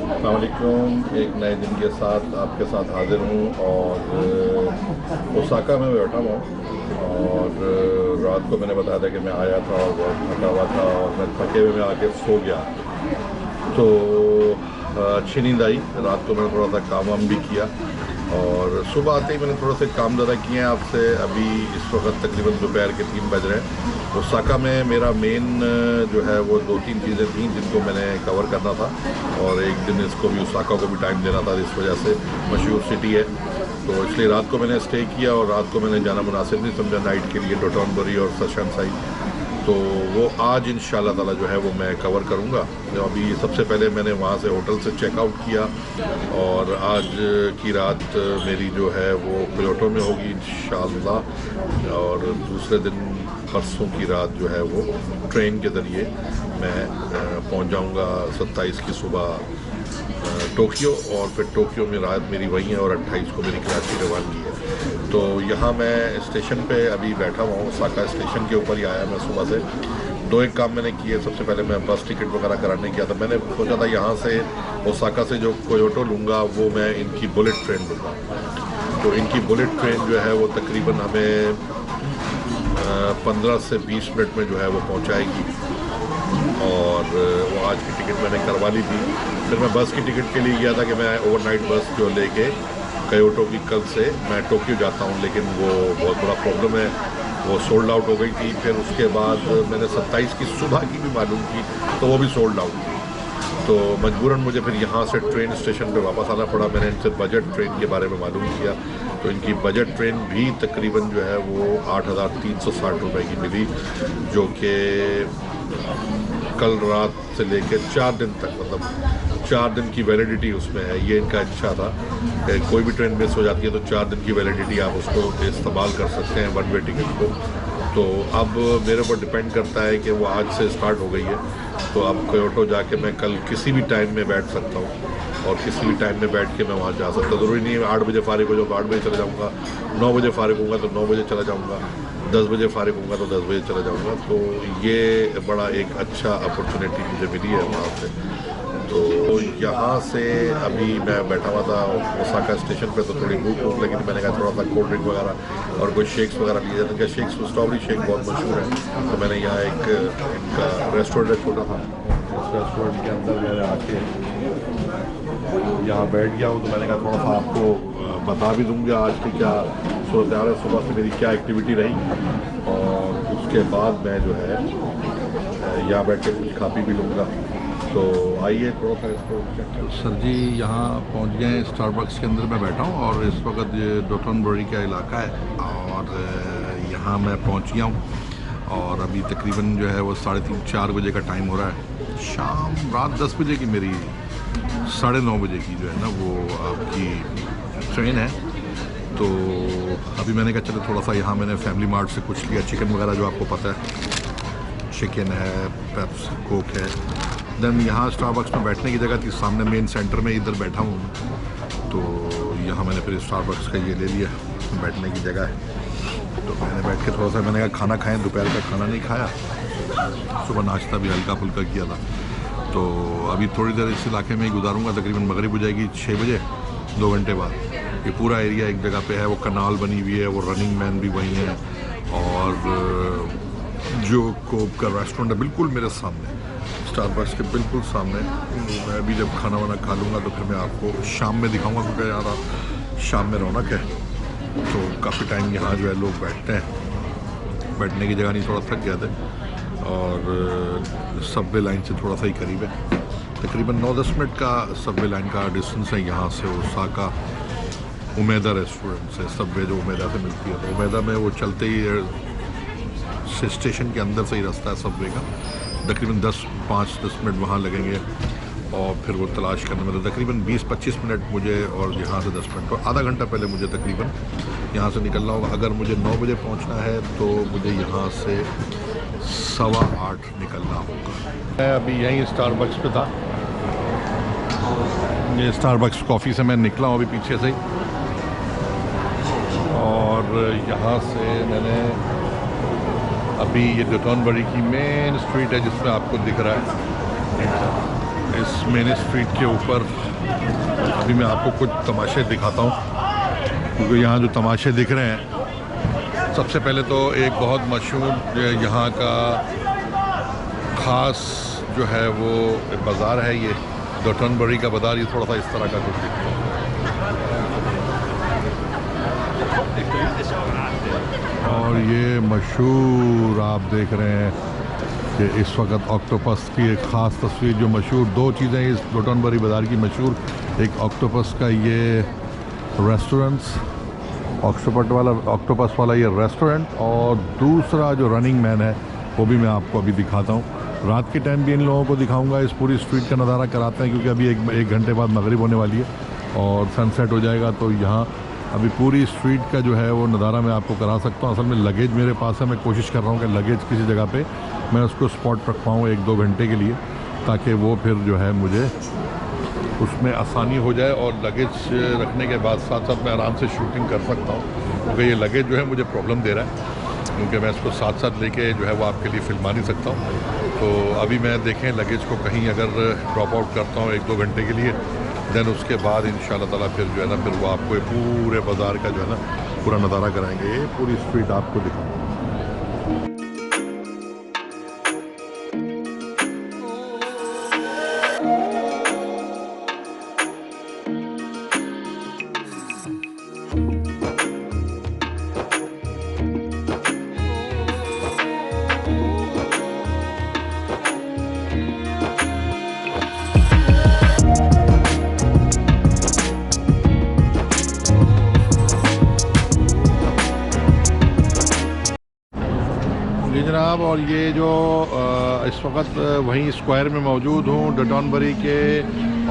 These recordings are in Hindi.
अस्सलाम वालेकुम। एक नए दिन के साथ आपके साथ हाजिर हूँ और ओसाका में बैठा हुआ हूँ। और रात को मैंने बताया था कि मैं आया था और बहुत थका हुआ था और मैं थके हुए में आके सो गया। तो अच्छी नींद आई। रात को मैंने थोड़ा सा काम वाम भी किया और सुबह आते ही मैंने थोड़े से काम ज़्यादा किए हैं आपसे। अभी इस वक्त तकरीबन दोपहर के 3 बज रहे हैं। ओसाका में मेरा मेन जो है वो 2-3 चीज़ें थी जिनको मैंने कवर करना था और एक दिन इसको भी ओसाका को भी टाइम देना था। इस वजह से मशहूर सिटी है तो इसलिए रात को मैंने स्टे किया और रात को मैंने जाना मुनासिब नहीं समझा नाइट के लिए डोटोनबरी और सनशाइन। तो वो आज इंशाल्लाह ताला जो है वो मैं कवर करूँगा। तो अभी सबसे पहले मैंने वहाँ से होटल से चेकआउट किया और आज की रात मेरी जो है वो क्योटो में होगी इंशाल्लाह। और दूसरे दिन परसों की रात जो है वो ट्रेन के ज़रिए मैं पहुँच जाऊँगा 27 की सुबह टोक्यो। और फिर टोक्यो में रात मेरी वही है और 28 को मेरी कराची रवानगी है। तो यहाँ मैं स्टेशन पे अभी बैठा हुआ हूँ। ओसाका स्टेशन के ऊपर ही आया मैं सुबह से। दो एक काम मैंने किए। सबसे पहले मैं बस टिकट वगैरह कराने गया था। मैंने सोचा था यहाँ से ओसाका से जो क्योटो लूँगा वो मैं इनकी बुलेट ट्रेन लूँगा। तो इनकी बुलेट ट्रेन जो है वो तकरीबन हमें 15 से 20 मिनट में जो है वो पहुँचाएगी। और वो आज की टिकट मैंने करवा ली थी। फिर मैं बस की टिकट के लिए गया था कि मैं ओवरनाइट बस जो लेके क्योटो की कल से मैं टोक्यो जाता हूँ, लेकिन वो बहुत बड़ा प्रॉब्लम है, वो सोल्ड आउट हो गई थी। फिर उसके बाद मैंने 27 की सुबह की भी मालूम की तो वो भी सोल्ड आउट थी। तो मजबूरन मुझे फिर यहाँ से ट्रेन स्टेशन पे वापस आना पड़ा। मैंने इनसे बजट ट्रेन के बारे में मालूम किया तो इनकी बजट ट्रेन भी तकरीबन जो है वो 8,360 रुपये की मिली, जो कि कल रात से लेकर 4 दिन तक, मतलब 4 दिन की वैलिडिटी उसमें है। ये इनका अच्छा था कि कोई भी ट्रेन मिस हो जाती है तो 4 दिन की वैलिडिटी आप उसको इस्तेमाल कर सकते हैं वन वे टिकट को। तो अब मेरे ऊपर डिपेंड करता है कि वो आज से स्टार्ट हो गई है। तो अब क्योटो जाके मैं कल किसी भी टाइम में बैठ सकता हूँ और किसी भी टाइम में बैठ के मैं वहाँ जा सकता हूँ। ज़रूरी नहीं है 8 बजे फारिग हो जाऊँ तो 8 बजे चला जाऊँगा, 9 बजे फारिग होऊंगा तो 9 बजे चला जाऊँगा, 10 बजे फारिग होऊंगा तो 10 बजे चला जाऊँगा। तो ये बड़ा एक अच्छा अपॉर्चुनिटी मुझे मिली है वहाँ से। तो यहाँ से अभी मैं बैठा हुआ था ओसाका स्टेशन पे तो थोड़ी भूख लगी थी। मैंने कहा थोड़ा सा कोल्ड ड्रिंक वगैरह और कुछ शेक्स वगैरह लिए जाते हैं। शेक्स स्ट्रॉबेरी शेक बहुत मशहूर है। तो मैंने यहाँ एक इनका रेस्टोरेंट है छोटा था, इस रेस्टोरेंट के अंदर मैंने आके यहाँ बैठ गया हूँ। तो मैंने कहा थोड़ा सा आपको बता भी दूँगा आज की क्या सूरत हाल है, सुबह से मेरी क्या एक्टिविटी रही और उसके बाद मैं जो है यहाँ बैठ के कुछ खा पी भी लूँगा। तो आइए थोड़ा सा इसको चेक कर। सर जी यहाँ पहुँच गए हैं स्टारबक्स के अंदर मैं बैठा हूँ और इस वक्त ये डोटोनबरी का इलाका है और यहाँ मैं पहुँच गया हूँ और अभी तकरीबन जो है वो 3:30-4 बजे का टाइम हो रहा है। शाम रात 10 बजे की मेरी 9:30 बजे की जो है ना वो आपकी ट्रेन है। तो अभी मैंने कहा चलो थोड़ा सा यहाँ मैंने फैमिली मार्ट से कुछ लिया, चिकन वगैरह जो आपको पता है, चिकन है, पेप्स कोक है। देन यहाँ स्टारबक्स में बैठने की जगह थी सामने मेन सेंटर में, इधर बैठा हूँ। तो यहाँ मैंने फिर स्टारबक्स का ये ले लिया, बैठने की जगह है। तो मैंने बैठ के थोड़ा सा मैंने कहा खाना खाएं, दोपहर का खाना नहीं खाया, सुबह नाश्ता भी हल्का फुल्का किया था। तो अभी थोड़ी देर इस इलाके में ही गुजारूंगा, तकरीबन मगरिब हो जाएगी 6 बजे, 2 घंटे बाद। ये पूरा एरिया एक जगह पे है, वो कनाल बनी हुई है, वो रनिंग मैन भी वहीं है और जो कोब का रेस्टोरेंट है बिल्कुल मेरे सामने, स्टारबक्स के बिल्कुल सामने। मैं भी जब खाना वाना खा लूँगा तो फिर मैं आपको शाम में दिखाऊंगा, क्योंकि यार शाम में रौनक है। तो काफ़ी टाइम यहाँ जो है लोग बैठते हैं, बैठने की जगह नहीं, थोड़ा थक गए थे और सबवे लाइन से थोड़ा सा ही करीब है, तकरीबन 9-10 मिनट का सबवे लाइन का डिस्टेंस है यहाँ से ओसाका उमेदा रेस्टोरेंट से। सबवे जो उमेदा से मिलती है तो उमेदा में वो चलते ही स्टेशन के अंदर से ही रास्ता है सबवे का, तकरीबन 5-10 मिनट वहाँ लगेंगे और फिर वो तलाश करने में तो तकरीबन 20-25 मिनट मुझे, और यहाँ से 10 मिनट, तो आधा घंटा पहले मुझे तकरीबन यहाँ से निकलना होगा। अगर मुझे 9 बजे पहुँचना है तो मुझे यहाँ से 7:15 निकलना होगा। मैं अभी यहीं स्टारबक्स पे था, ये स्टारबक्स कॉफ़ी से मैं निकला हूँ अभी पीछे से ही, और यहाँ से मैंने अभी ये डोटोनबरी की मेन स्ट्रीट है जिसमें आपको दिख रहा है इस मेन स्ट्रीट के ऊपर अभी मैं आपको कुछ तमाशे दिखाता हूँ, क्योंकि यहाँ जो तमाशे दिख रहे हैं, सबसे पहले तो एक बहुत मशहूर यहाँ का ख़ास जो है वो बाज़ार है, ये डॉटनबरी का बाज़ार। ये थोड़ा सा इस तरह का कुछ दिखता है और ये मशहूर आप देख रहे हैं कि इस वक्त ऑक्टोपस की एक ख़ास तस्वीर, जो मशहूर दो चीज़ें इस डॉटनबरी बाज़ार की मशहूर, एक ऑक्टोपस का ये रेस्टोरेंट्स, ऑक्टोपस वाला ये रेस्टोरेंट, और दूसरा जो रनिंग मैन है वो भी मैं आपको अभी दिखाता हूँ। रात के टाइम भी इन लोगों को दिखाऊंगा, इस पूरी स्ट्रीट का नज़ारा कराते हैं, क्योंकि अभी एक घंटे बाद मगरिब होने वाली है और सनसेट हो जाएगा। तो यहाँ अभी पूरी स्ट्रीट का जो है वो नज़ारा मैं आपको करा सकता हूँ। असल में लगेज मेरे पास है, मैं कोशिश कर रहा हूँ कि लगेज किसी जगह पे मैं उसको स्पॉट रख पाऊँ 1-2 घंटे के लिए, ताकि वो फिर जो है मुझे उसमें आसानी हो जाए और लगेज रखने के बाद साथ साथ मैं आराम से शूटिंग कर सकता हूँ, क्योंकि ये लगेज जो है मुझे प्रॉब्लम दे रहा है, क्योंकि मैं इसको साथ साथ लेके जो है वो आपके लिए फिल्मा नहीं सकता हूँ। तो अभी मैं देखें लगेज को कहीं अगर ड्रॉप आउट करता हूँ 1-2 घंटे के लिए, देन उसके बाद इंशाल्लाह ताला फिर जो है ना, फिर वो आपको ये पूरे बाज़ार का जो है ना पूरा नज़ारा कराएंगे, ये पूरी स्ट्रीट आपको दिखाऊंगा। जी जनाब, और ये जो इस वक्त वहीं स्क्वायर में मौजूद हूँ डॉटनबरी के,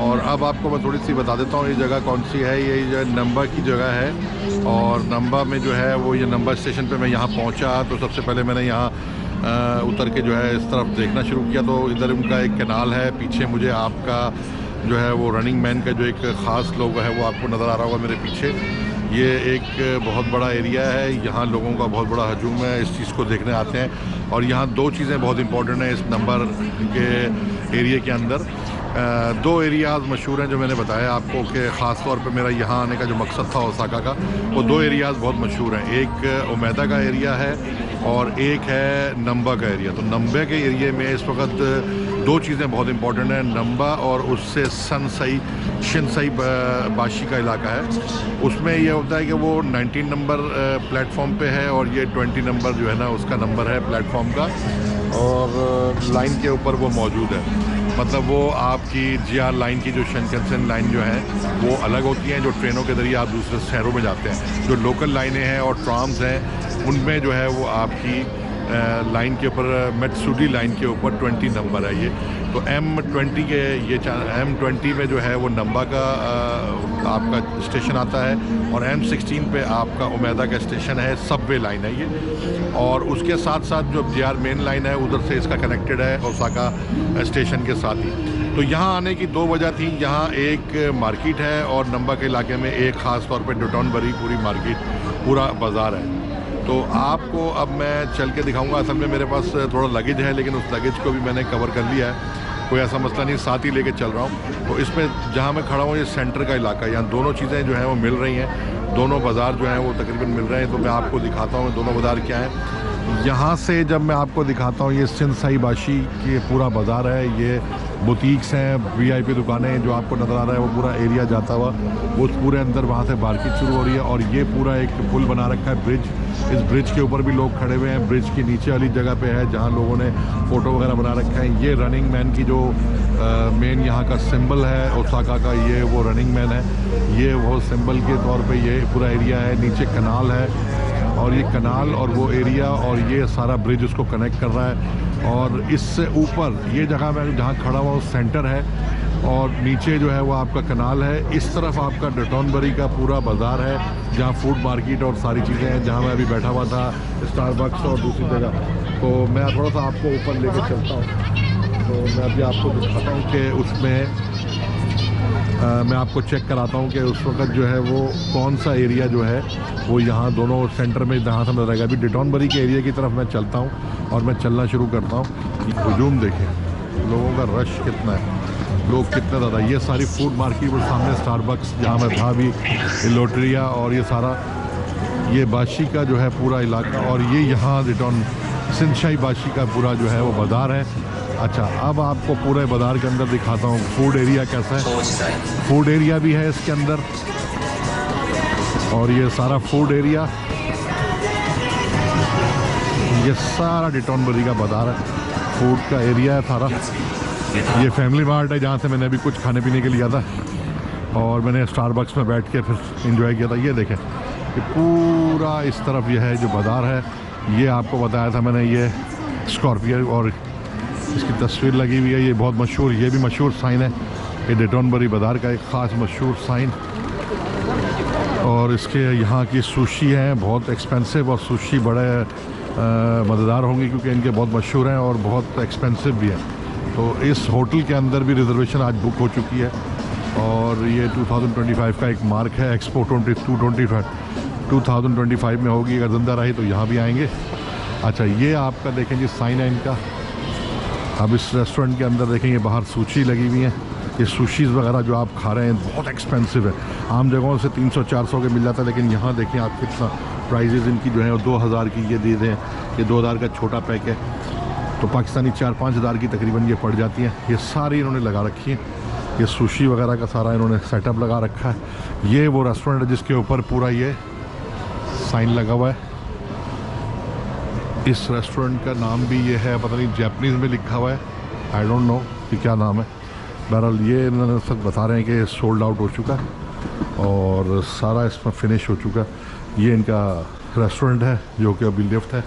और अब आपको मैं थोड़ी सी बता देता हूँ ये जगह कौन सी है। ये जो नंबा की जगह है, और नंबा में जो है वो ये नंबा स्टेशन पे मैं यहाँ पहुँचा तो सबसे पहले मैंने यहाँ उतर के जो है इस तरफ देखना शुरू किया। तो इधर उनका एक कैनाल है, पीछे मुझे आपका जो है वो रनिंग मैन का जो एक ख़ास लोगो है वो आपको नज़र आ रहा होगा मेरे पीछे। ये एक बहुत बड़ा एरिया है, यहाँ लोगों का बहुत बड़ा हजूम है, इस चीज़ को देखने आते हैं। और यहाँ दो चीज़ें बहुत इंपॉर्टेंट हैं इस नंबर के एरिया के अंदर। दो एरियाज़ मशहूर हैं जो मैंने बताया आपको कि ख़ास तौर पे मेरा यहाँ आने का जो मकसद था ओसाका का, वो दो एरियाज़ बहुत मशहूर हैं। एक ओमेदा का एरिया है और एक है नंबा का एरिया। तो नंबे के एरिया में इस वक्त दो चीज़ें बहुत इंपॉर्टेंट हैं, नंबा और उससे सनसई शिनसई बाशी का इलाका है। उसमें यह होता है कि वो 19 नंबर प्लेटफॉर्म पे है और ये 20 नंबर जो है ना उसका नंबर है प्लेटफॉर्म का, और लाइन के ऊपर वो मौजूद है। मतलब वो आपकी GR लाइन की जो शिनकानसेन लाइन जो है वो अलग होती हैं, जो ट्रेनों के ज़रिए आप दूसरे शहरों में जाते हैं। जो लोकल लाइनें हैं और ट्राम्स हैं उनमें जो है वो आपकी लाइन के ऊपर मेट्सुडी लाइन के ऊपर 20 नंबर है ये। तो M20 के ये M20 में जो है वो नंबा का आपका स्टेशन आता है, और M16 पे आपका ओमेदा का स्टेशन है, सबवे लाइन है ये। और उसके साथ साथ जो GR मेन लाइन है उधर से इसका कनेक्टेड है ओसाका स्टेशन के साथ ही। तो यहाँ आने की दो वजह थी, यहाँ एक मार्केट है और नंबा के इलाके में एक ख़ास तौर पर डॉटनबरी पूरी मार्केट पूरा बाज़ार है। तो आपको अब मैं चल के दिखाऊंगा। असल में मेरे पास थोड़ा लगेज है, लेकिन उस लगेज को भी मैंने कवर कर लिया है, कोई ऐसा मसला नहीं, साथ ही लेके चल रहा हूँ। तो इसमें जहाँ मैं खड़ा हूँ ये सेंटर का इलाका है, यहाँ दोनों चीज़ें जो हैं वो मिल रही हैं, दोनों बाज़ार जो हैं वो तकरीबन मिल रहे हैं। तो मैं आपको दिखाता हूँ दोनों बाज़ार क्या है। यहाँ से जब मैं आपको दिखाता हूँ, ये शिनसई बाशी की पूरा बाज़ार है, ये बुटीक्स हैं, VIP दुकानें जो आपको नज़र आ रहा है वो पूरा एरिया जाता हुआ वो पूरे अंदर वहाँ से मार्केट शुरू हो रही है। और ये पूरा एक पुल बना रखा है, ब्रिज, इस ब्रिज के ऊपर भी लोग खड़े हुए हैं। ब्रिज की नीचे वाली जगह पे है जहाँ लोगों ने फ़ोटो वगैरह बना रखा है। ये रनिंग मैन की जो मेन यहाँ का सिंबल है ओसाका का, ये वो रनिंग मैन है, ये वो सिंबल के तौर पे ये पूरा एरिया है। नीचे कनाल है और ये कनाल और वो एरिया और ये सारा ब्रिज उसको कनेक्ट कर रहा है। और इससे ऊपर ये जगह मैं जहाँ खड़ा हुआ उस सेंटर है, और नीचे जो है वो आपका कनाल है। इस तरफ आपका डॉटनबरी का पूरा बाज़ार है जहाँ फूड मार्केट और सारी चीज़ें हैं, जहाँ मैं अभी बैठा हुआ था, स्टारबक्स और दूसरी जगह। तो मैं थोड़ा सा आपको ऊपर लेके चलता हूँ, तो मैं अभी आपको दिखाता हूँ कि उसमें मैं आपको चेक कराता हूँ कि उस वक्त जो है वो कौन सा एरिया जो है वो यहाँ दोनों सेंटर में जहाँ से नजर आएगा। अभी डॉटनबरी के एरिया की तरफ मैं चलता हूँ और मैं चलना शुरू करता हूँ। हजूम देखें, लोगों का रश कितना है। लोग कितने ज़्यादा। ये सारी फूड मार्केट और सामने स्टारबक्स जहाँ मैं था भी, लोटरिया और ये सारा ये बाशी का जो है पूरा इलाका, और ये यहाँ रिटर्न सिंधशाही बाशी का पूरा जो है वो बाज़ार है। अच्छा, अब आपको पूरे बाज़ार के अंदर दिखाता हूँ फूड एरिया कैसा है। फूड एरिया भी है इसके अंदर, और ये सारा फूड एरिया, ये सारा डिटॉनबरी का बाज़ार है, फूड का एरिया है सारा। ये फैमिली मार्ट है जहाँ से मैंने अभी कुछ खाने पीने के लिया था, और मैंने स्टारबक्स में बैठ के फिर एंजॉय किया था। ये देखें कि पूरा इस तरफ ये है जो बाज़ार है। ये आपको बताया था मैंने, ये स्कॉर्पियो और इसकी तस्वीर लगी हुई है। ये बहुत मशहूर, ये भी मशहूर साइन है, ये डिटॉनबरी बाज़ार का एक ख़ास मशहूर साइन। और इसके यहाँ की सुशी हैं बहुत एक्सपेंसिव, और सुशी बड़े मज़ेदार होंगे क्योंकि इनके बहुत मशहूर हैं और बहुत एक्सपेंसिव भी हैं। तो इस होटल के अंदर भी रिजर्वेशन आज बुक हो चुकी है, और ये 2025 का एक मार्क है, एक्सपो 2025 में होगी। अगर ज़िंदा रही तो यहाँ भी आएंगे। अच्छा, ये आपका देखें जी साइन है इनका। अब इस रेस्टोरेंट के अंदर देखेंगे बाहर सुशी लगी हुई हैं। ये सुशीज़ वगैरह जो आप खा रहे हैं बहुत एक्सपेंसिव है। आम जगहों से 300-400 के मिल जाता है, लेकिन यहाँ देखें आप कितना प्राइजेज़ इनकी जो है 2000 की ये दे दें। ये 2000 का छोटा पैक है, तो पाकिस्तानी 4-5 हज़ार की तकरीबन ये पड़ जाती हैं। ये सारी इन्होंने लगा रखी हैं, ये सुशी वगैरह का सारा इन्होंने सेटअप लगा रखा है। ये वो रेस्टोरेंट है जिसके ऊपर पूरा ये साइन लगा हुआ है। इस रेस्टोरेंट का नाम भी ये है, पता नहीं जापानीज़ में लिखा हुआ है, आई डोंट नो कि क्या नाम है। बहरहाल ये इन्होंने सब बता रहे हैं कि सोल्ड आउट हो चुका है और सारा इसमें फिनिश हो चुका है। ये इनका रेस्टोरेंट है जो कि अभी लिफ्ट है,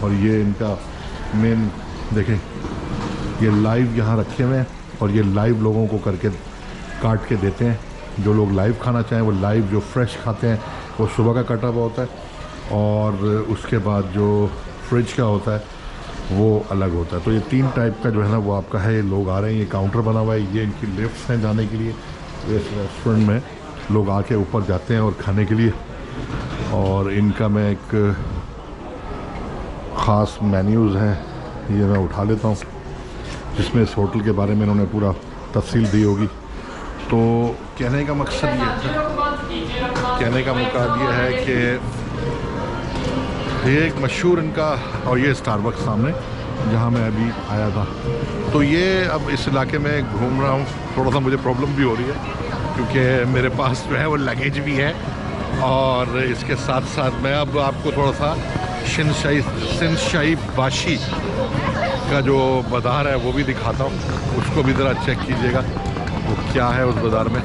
और ये इनका मेन देखें, ये लाइव यहाँ रखे हुए हैं, और ये लाइव लोगों को करके काट के देते हैं। जो लोग लाइव खाना चाहें वो लाइव, जो फ्रेश खाते हैं वो सुबह का कटा हुआ होता है, और उसके बाद जो फ्रिज का होता है वो अलग होता है। तो ये 3 टाइप का जो है ना वो आपका है। ये लोग आ रहे हैं, ये काउंटर बना हुआ है, ये इनकी लिफ्ट्स हैं जाने के लिए। इस रेस्टोरेंट में लोग आके ऊपर जाते हैं और खाने के लिए। और इनका मैं एक ख़ास मेन्यूज़ हैं, ये मैं उठा लेता हूँ, जिसमें इस होटल के बारे में इन्होंने पूरा तफसील दी होगी। तो कहने का मकसद ये है, कहने का मुकाद ये है कि ये एक मशहूर इनका, और ये स्टारबक्स सामने जहाँ मैं अभी आया था। तो ये अब इस इलाके में घूम रहा हूँ, थोड़ा सा मुझे प्रॉब्लम भी हो रही है क्योंकि मेरे पास जो है वो लगेज भी है, और इसके साथ साथ मैं अब आपको थोड़ा सा सिंधशाही बाशी का जो बाज़ार है वो भी दिखाता हूँ। उसको भी ज़रा चेक कीजिएगा वो क्या है उस बाज़ार में।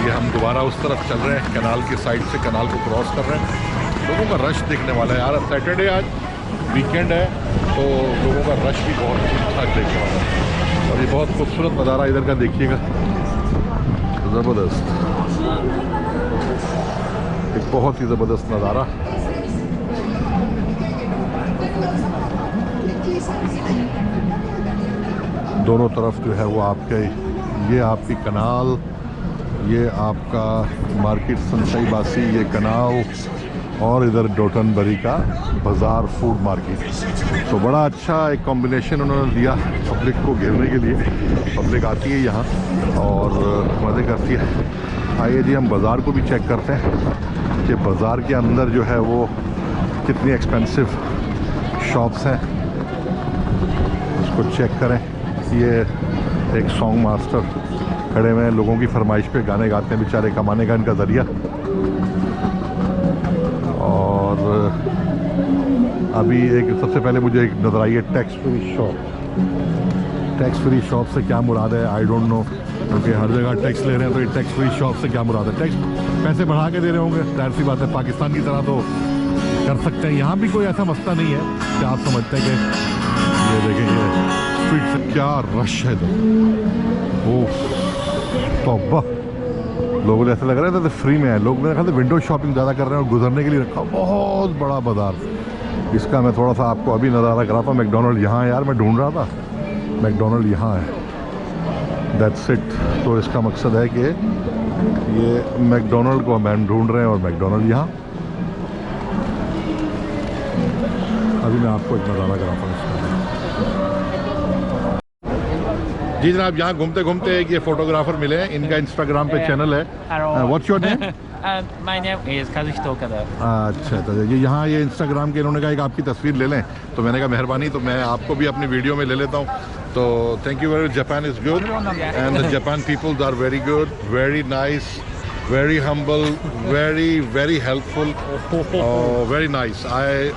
ये हम दोबारा उस तरफ चल रहे हैं, कनाल की साइड से कनाल को क्रॉस कर रहे हैं। लोगों का रश दिखने वाला है यार, सैटरडे आज वीकेंड है, तो लोगों का रश भी बहुत ठीक ठाक देखने वाला है। और ये बहुत खूबसूरत नज़ारा इधर का देखिएगा, ज़बरदस्त, एक बहुत ही ज़बरदस्त नज़ारा। दोनों तरफ जो है वो आपके, ये आपकी कनाल, ये आपका मार्केट सिंधशाही बासी, ये कनाल, और इधर डोटनबरी का बाज़ार फूड मार्केट। तो बड़ा अच्छा एक कॉम्बिनेशन उन्होंने दिया पब्लिक को घेरने के लिए। पब्लिक आती है यहाँ और मज़े करती है। आइए जी हम बाज़ार को भी चेक करते हैं कि बाज़ार के अंदर जो है वो कितनी एक्सपेंसिव शॉप्स हैं, उसको चेक करें। ये एक सॉन्ग मास्टर खड़े हुए हैं, लोगों की फरमाइश पे गाने गाते हैं, बेचारे कमाने का इनका ज़रिया। और अभी एक सबसे पहले मुझे एक नज़र आई है tax free shop. Tax free shop से क्या मुराद है आई डोंट नो, क्योंकि हर जगह टैक्स ले रहे हैं, तो ये टैक्स फ्री शॉप से क्या मुराद है। टैक्स पैसे बढ़ा के दे रहे होंगे, जाहिर सी बात है, पाकिस्तान की तरह तो कर सकते हैं। यहाँ भी कोई ऐसा मसला नहीं है कि आप समझते हैं कि ये देखें ये स्ट्रीट से क्या रश है इधर। ओह तौबा, लोगों ऐसा लग रहा है तो फ्री में है। लोग मेरे ख्याल से विंडो शॉपिंग ज़्यादा कर रहे हैं और गुजरने के लिए रखा बहुत बड़ा बाज़ार। इसका मैं थोड़ा सा आपको अभी नज़ारा कराता हूँ। मैकडोनल्ड यहाँ है यार, मैं ढूंढ रहा था, मैकडोनल्ड यहाँ है, दैट्स इट। तो इसका मकसद है कि ये मैकडोनल्ड को हम ढूंढ रहे हैं और मैकडोनल्ड यहाँ। अभी मैं आपको एक नज़ारा कराता हूँ इसका। जी जनाब, यहाँ घूमते घूमते एक ये फोटोग्राफर मिले हैं, इनका इंस्टाग्राम पे चैनल है। What's your name? My name is Kazuhito Okada. अच्छा, तो ये यहाँ ये इंस्टाग्राम के इन्होंने कहा एक आपकी तस्वीर ले लें, तो मैंने कहा मेहरबानी, तो मैं आपको भी अपनी वीडियो में ले लेता हूँ। तो thank you very much. Japan is good and the Japan peoples are very good, very nice, very humble, very helpful, very nice.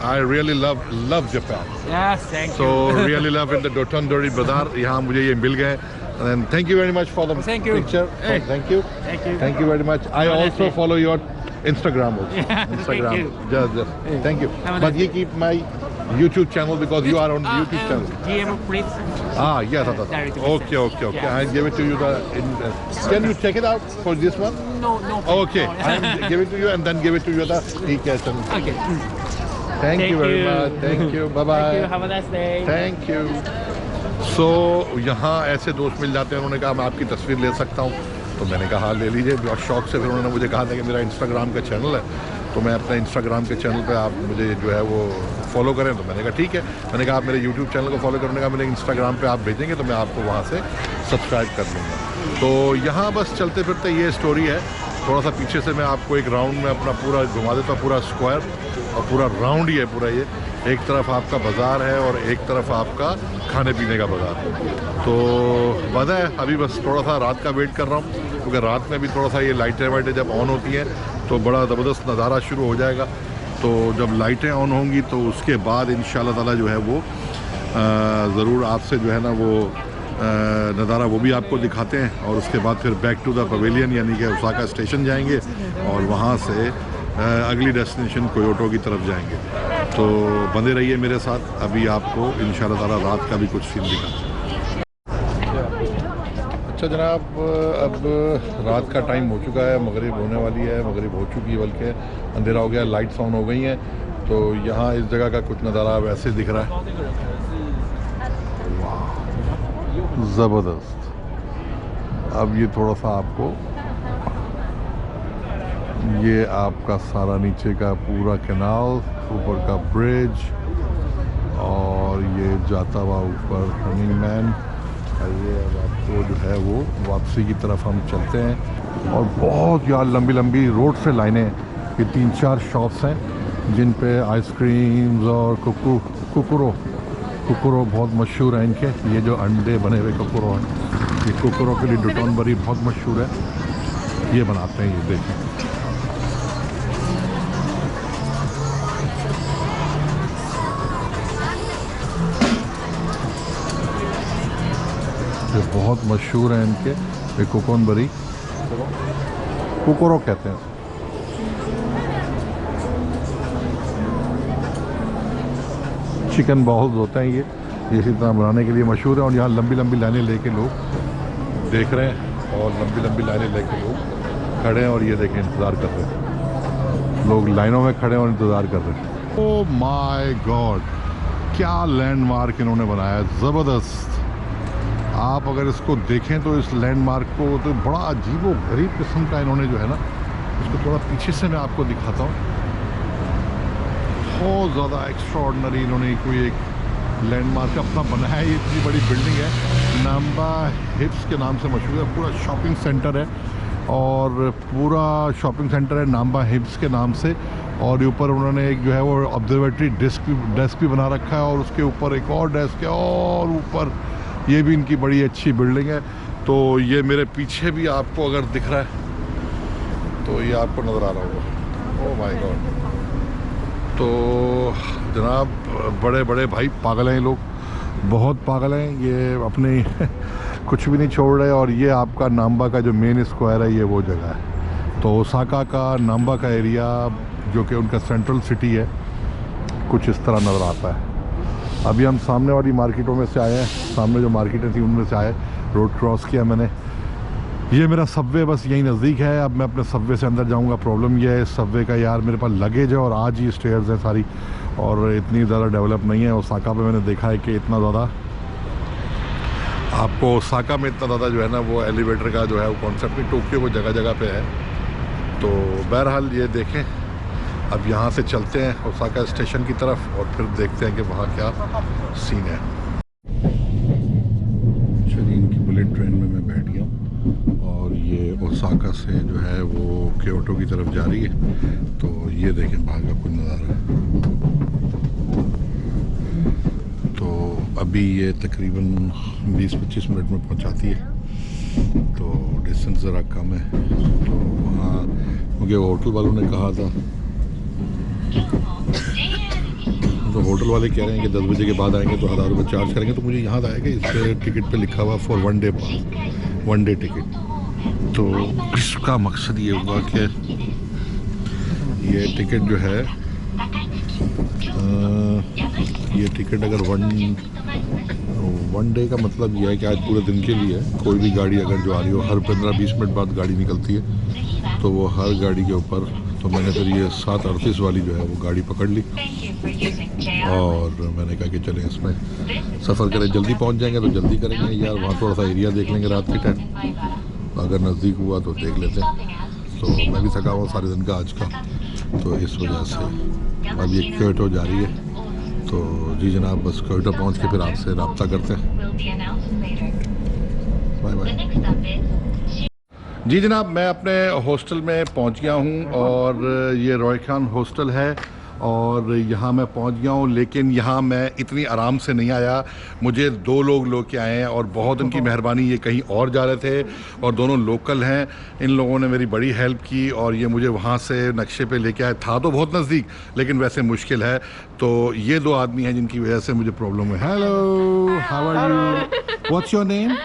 I really love Japan. Yes, thank So you. really love in the Dotonbori Bazaar. यहाँ मुझे ये मिल गए। And thank you very much for the Thank you. picture. Hey. Thank you. Thank you. Thank you very much. I Have a nice also day. follow your Instagram also. Yeah, Instagram. thank you. Just. Thank you. Have a But nice you keep my YouTube channel because you are on YouTube channel. DM please. Yes. Direct Okay. message. Yeah. I give it to you. Can you check it out for this one? No. Okay, I am give it to you and then give it to you the e-cash. Okay. Thank you very much. Thank you. Bye bye. Thank you. Have a nice day. Thank you. So यहाँ ऐसे दोस्त मिल जाते हैं। उन्होंने कहा मैं आपकी तस्वीर ले सकता हूँ, तो मैंने कहा हाँ ले लीजिए। बहुत शौक से फिर उन्होंने मुझे कहा था कि मेरा इंस्टाग्राम का चैनल है, तो मैं अपने इंस्टाग्राम के चैनल पे आप मुझे जो है वो फॉलो करें। तो मैंने कहा ठीक है। मैंने कहा आप मेरे यूट्यूब चैनल को फॉलो करने का, मेरे इंस्टाग्राम पे आप भेजेंगे तो मैं आपको वहाँ से सब्सक्राइब कर लूँगा। तो यहाँ बस चलते फिरते ये स्टोरी है। थोड़ा सा पीछे से मैं आपको एक राउंड में अपना पूरा घुमा देता हूँ, पूरा स्क्वायर और पूरा राउंड ही है पूरा ये। एक तरफ आपका बाज़ार है और एक तरफ आपका खाने पीने का बाज़ार। तो वजह है अभी बस थोड़ा सा रात का वेट कर रहा हूँ, क्योंकि रात में भी थोड़ा सा ये लाइटें वाइटें जब ऑन होती हैं तो बड़ा ज़बरदस्त नज़ारा शुरू हो जाएगा। तो जब लाइटें ऑन होंगी तो उसके बाद इंशाल्लाह ताला जो है वो ज़रूर आपसे जो है ना वो नज़ारा वो भी आपको दिखाते हैं। और उसके बाद फिर बैक टू द पवेलियन यानी कि ओसाका स्टेशन जाएंगे और वहाँ से अगली डेस्टिनेशन कोयोटो की तरफ जाएंगे। तो बंधे रहिए मेरे साथ, अभी आपको इंशाल्लाह ताला रात का भी कुछ सीन दिखाते हैं। अच्छा जनाब, अब रात का टाइम हो चुका है, मगरिब होने वाली है, मगरिब हो चुकी है बल्कि अंधेरा हो गया, लाइट्स ऑन हो गई हैं। तो यहाँ इस जगह का कुछ नज़ारा वैसे दिख रहा है, ज़बरदस्त। अब ये थोड़ा सा आपको ये आपका सारा नीचे का पूरा कैनाल, ऊपर का ब्रिज और ये जाता हुआ ऊपर रनिंग मैन। ये अब आपको जो है वो वापसी की तरफ हम चलते हैं। और बहुत यार लंबी लंबी रोड से लाइनें, ये 3-4 शॉप्स हैं जिन पे आइसक्रीम्स और कुकुरो बहुत मशहूर है इनके। ये जो अंडे बने हुए कुकुरो हैं, ये कुकुरो के लिए डोटोनबरी बहुत मशहूर है, ये बनाते हैं। ये देखें, ये बहुत मशहूर है इनके, ये कोकोनबरी कुकुरो कहते हैं। चिकन बॉल्स होते हैं ये इसी तरह बनाने के लिए मशहूर है। और यहाँ लंबी लंबी लाइनें लेके लोग देख रहे हैं और लंबी लंबी लाइनें लेके लोग खड़े हैं और ये देखें इंतज़ार कर रहे हैं। लोग लाइनों में खड़े हैं और इंतज़ार कर रहे हैं। ओह माय गॉड, क्या लैंडमार्क इन्होंने बनाया है, ज़बरदस्त। आप अगर इसको देखें तो इस लैंडमार्क को तो बड़ा अजीबो गरीब किस्म का इन्होंने जो है ना, इसको थोड़ा पीछे से मैं आपको दिखाता हूँ। बहुत ज़्यादा एक्स्ट्राऑर्डिनरी इन्होंने कोई एक लैंडमार्क अपना बनाया है। ये इतनी बड़ी बिल्डिंग है, नाम्बा हिप्स के नाम से मशहूर है, पूरा शॉपिंग सेंटर है और पूरा शॉपिंग सेंटर है नाम्बा हिप्स के नाम से। और ऊपर उन्होंने एक जो है वो ऑब्जर्वेटरी डेस्क भी बना रखा है और उसके ऊपर एक और डेस्क है और ऊपर ये भी इनकी बड़ी अच्छी बिल्डिंग है। तो ये मेरे पीछे भी आपको अगर दिख रहा है तो ये आपको नज़र आ रहा होगा। Oh my God. तो जनाब बड़े बड़े भाई पागल हैं ये लोग, बहुत पागल हैं ये, अपने कुछ भी नहीं छोड़ रहे। और ये आपका नाम्बा का जो मेन स्क्वायर है ये वो जगह है। तो ओसाका का नाम्बा का एरिया जो कि उनका सेंट्रल सिटी है कुछ इस तरह नज़र आता है। अभी हम सामने वाली मार्केटों में से आए हैं, सामने जो मार्केटें थी उनमें से आए, रोड क्रॉस किया मैंने। ये मेरा सबवे बस यहीं नज़दीक है। अब मैं अपने सबवे से अंदर जाऊंगा। प्रॉब्लम यह है सबवे का यार, मेरे पास लगेज है और आज ही स्टेयर्स हैं सारी और इतनी ज़्यादा डेवलप नहीं है। ओसाका पे मैंने देखा है कि इतना ज़्यादा आपको ओसाका में इतना ज़्यादा जो है ना वो एलिवेटर का जो है वो कॉन्सेप्ट नहीं, टोक्यो वो जगह जगह पे है। तो बहरहाल ये देखें, अब यहाँ से चलते हैं ओसाका स्टेशन की तरफ और फिर देखते हैं कि वहाँ क्या सीन है। चलिए इनकी बुलेट ट्रेन में मैं बैठ गया हूँ और ये ओसाका से जो है वो क्योटो की तरफ जा रही है। तो ये देखें बाहर का कुछ नज़ारा। तो अभी ये तकरीबन 20-25 मिनट में पहुँचाती है, तो डिस्टेंस ज़रा कम है। तो वहाँ मुझे होटल वालों ने कहा था, तो होटल वाले कह रहे हैं कि 10 बजे के बाद आएंगे तो 1000 रुपये चार्ज करेंगे। तो मुझे याद आया कि इस टिकट पे लिखा हुआ for 1 day pass, 1 day ticket. तो इसका मकसद ये हुआ कि ये टिकट जो है ये टिकट अगर वन डे का मतलब ये है कि आज पूरे दिन के लिए कोई भी गाड़ी अगर जो आ रही हो, हर 15-20 मिनट बाद गाड़ी निकलती है, तो वो हर गाड़ी के ऊपर, तो मैंने फिर ये 738 वाली जो है वो गाड़ी पकड़ ली और मैंने कहा कि चलें इसमें सफ़र करें, जल्दी पहुंच जाएंगे तो जल्दी करेंगे यार, वहाँ थोड़ा सा एरिया देख लेंगे रात के टाइम, अगर नज़दीक हुआ तो देख लेते हैं। तो मैं भी थका हुआ सारे दिन का आज का, तो इस वजह से अब ये क्योटो जा रही है। तो जी जनाब, बस क्योटो पहुँच के फिर आपसे रब्ता करते हैं। Bye bye. जी जनाब, मैं अपने हॉस्टल में पहुंच गया हूं और ये रॉय खान हॉस्टल है और यहाँ मैं पहुंच गया हूं। लेकिन यहाँ मैं इतनी आराम से नहीं आया, मुझे 2 लोग के आए हैं और बहुत उनकी मेहरबानी। ये कहीं और जा रहे थे और दोनों लोकल हैं, इन लोगों ने मेरी बड़ी हेल्प की और ये मुझे वहाँ से नक्शे पे लेके आए। था तो बहुत नज़दीक लेकिन वैसे मुश्किल है। तो ये 2 आदमी हैं जिनकी वजह से मुझे प्रॉब्लम है। Hello, how are you, what's your name?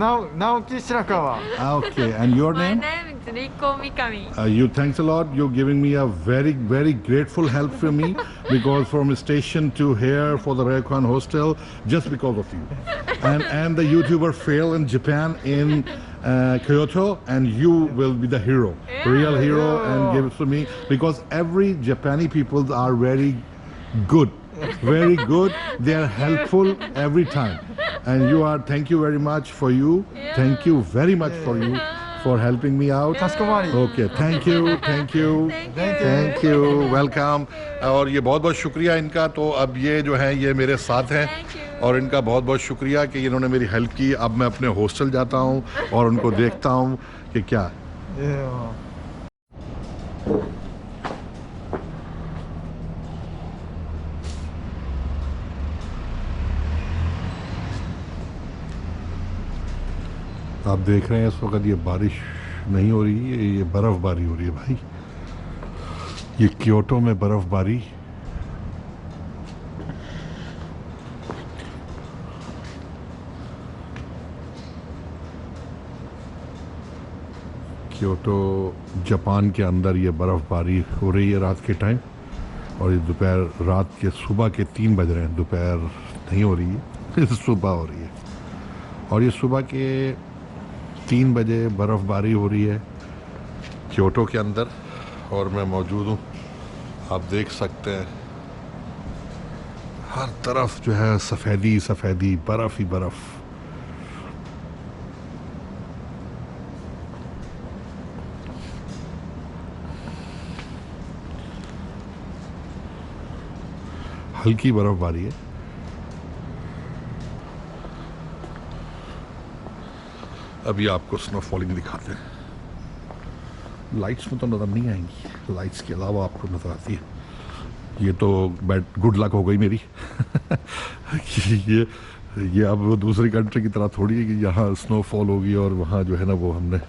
Naoki Shirakawa. Okay, and your name? My name is Riko Mikami. You thanks a lot. You're giving me a very grateful help for me because from station to here for the Ryokan hostel just because of you. And the YouTuber fail in Japan in Kyoto, and you will be the hero, real hero, and give it to me because every Japanese people are very good. Very good. They are helpful every time, and you are. Thank you very much for you. Thank you very much for you for helping me out. Okay, thank you. Thank you. Welcome. और ये बहुत शुक्रिया इनका। तो अब ये जो है ये मेरे साथ हैं और इनका बहुत शुक्रिया कि इन्होंने मेरी हेल्प की। अब मैं अपने हॉस्टल जाता हूँ और उनको देखता हूँ कि क्या। आप देख रहे हैं इस वक्त ये बारिश नहीं हो रही है, ये बर्फ़बारी हो रही है भाई। ये क्योटो में बर्फ़बारी। क्योटो जापान के अंदर ये बर्फ़बारी हो रही है रात के टाइम और ये दोपहर रात के सुबह के 3 बज रहे हैं। दोपहर नहीं हो रही है, सुबह हो रही है और ये सुबह के 3 बजे बर्फ़बारी हो रही है क्योटो के अंदर और मैं मौजूद हूँ। आप देख सकते हैं हर तरफ जो है सफ़ेदी, बर्फ़ ही बर्फ़। हल्की बर्फ़बारी है। अभी आपको स्नोफॉलिंग दिखाते हैं। लाइट्स में तो नज़र नहीं आएंगी, लाइट्स के अलावा आपको नज़र आती है। ये तो गुड लक हो गई मेरी। ये अब वो दूसरी कंट्री की तरह थोड़ी है कि यहाँ स्नोफॉल होगी और वहाँ जो है ना वो हमने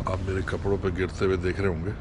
आप मेरे कपड़ों पे गिरते हुए देख रहे होंगे।